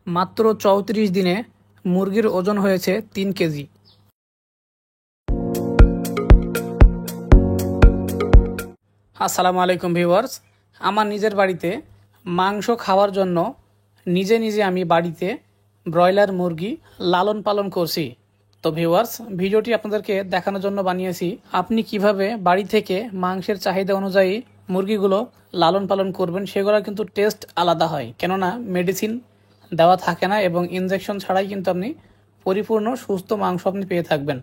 মাত্র ৩৪ দিনে মুরগির ওজন হয়েছে ৩ কেজি। আসসালামু আলাইকুম ভিউয়ার্স, আমার নিজের বাড়িতে মাংস খাওয়ার জন্য নিজে আমি বাড়িতে ব্রয়লার মুরগি লালন পালন করছি। তো ভিউয়ার্স, ভিডিওটি আপনাদেরকে দেখানোর জন্য বানিয়েছি আপনি কিভাবে বাড়ি থেকে মাংসের চাহিদা অনুযায়ী মুরগিগুলো লালন পালন করবেন। সেগুলো কিন্তু টেস্ট আলাদা হয়, কেননা মেডিসিন দেওয়া থাকে না এবং ইনজেকশন ছাড়াই কিন্তু আপনি পরিপূর্ণ সুস্থ মাংস আপনি পেয়ে থাকবেন।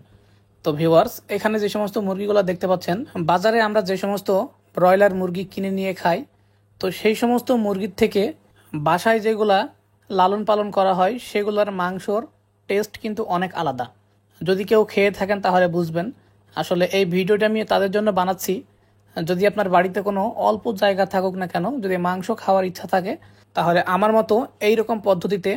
তো ভিউয়ার্স, এখানে যে সমস্ত মুরগিগুলো দেখতে পাচ্ছেন, বাজারে আমরা যে সমস্ত ব্রয়লার মুরগি কিনে নিয়ে খাই, তো সেই সমস্ত মুরগির থেকে বাসায় যেগুলা লালন পালন করা হয় সেগুলোর মাংসর টেস্ট কিন্তু অনেক আলাদা। যদি কেউ খেয়ে থাকেন তাহলে বুঝবেন। আসলে এই ভিডিওটা আমি তাদের জন্য বানাচ্ছি, যদি আপনার বাড়িতে কোনো অল্প জায়গা থাকুক না কেন, যদি মাংস খাওয়ার ইচ্ছা থাকে তাহলে আমার মতো এইরকম পদ্ধতিতে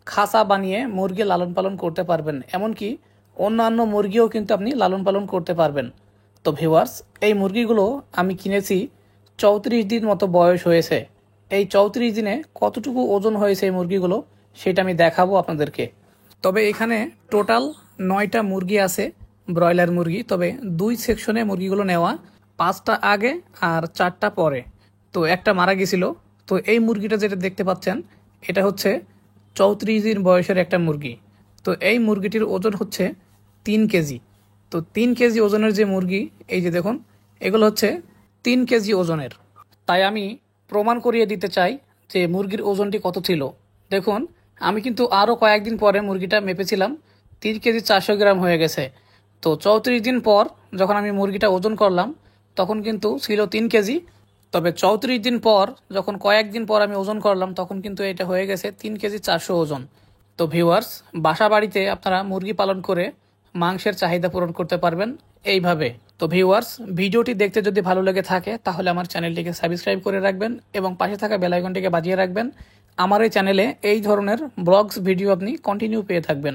খাঁচা বানিয়ে মুরগি লালন পালন করতে পারবেন। এমনকি অন্যান্য মুরগিও কিন্তু আপনি লালন পালন করতে পারবেন। তো ভিউয়ার্স, এই মুরগিগুলো আমি কিনেছি ৩৪ দিন মতো বয়স হয়েছে। এই ৩৪ দিনে কতটুকু ওজন হয়েছে এই মুরগিগুলো সেটা আমি দেখাবো আপনাদেরকে। তবে এখানে টোটাল ৯টা মুরগি আছে, ব্রয়লার মুরগি। তবে ২ সেকশনে মুরগিগুলো নেওয়া, ৫টা আগে আর ৪টা পরে। তো একটা মারা গেছিল। তো এই মুরগিটা যেটা দেখতে পাচ্ছেন, এটা হচ্ছে ৩৪ দিন বয়সের একটা মুরগি। তো এই মুরগিটির ওজন হচ্ছে ৩ কেজি। তো ৩ কেজি ওজনের যে মুরগি, এই যে দেখুন, এগুলো হচ্ছে ৩ কেজি ওজনের। তাই আমি প্রমাণ করিয়ে দিতে চাই যে মুরগির ওজনটি কত ছিল। দেখুন, আমি কিন্তু আরও কয়েকদিন পরে মুরগিটা মেপেছিলাম, ৩ কেজি ৪০০ গ্রাম হয়ে গেছে। তো ৩৪ দিন পর যখন আমি মুরগিটা ওজন করলাম তখন কিন্তু ছিল ৩ কেজি। তবে ৩৪ দিন পর যখন কয়েকদিন পর আমি ওজন করলাম তখন কিন্তু এটা হয়ে গেছে ৩ কেজি ৪০০ ওজন। তো ভিউয়ার্স, বাসা বাড়িতে আপনারা মুরগি পালন করে মাংসের চাহিদা পূরণ করতে পারবেন এইভাবে। তো ভিউয়ার্স, ভিডিওটি দেখতে যদি ভালো লেগে থাকে তাহলে আমার চ্যানেলটিকে সাবস্ক্রাইব করে রাখবেন এবং পাশে থাকা বেল আইকনটিকে বাজিয়ে রাখবেন। আমার এই চ্যানেলে এই ধরনের ব্লগস ভিডিও আপনি কন্টিনিউ পেয়ে থাকবেন।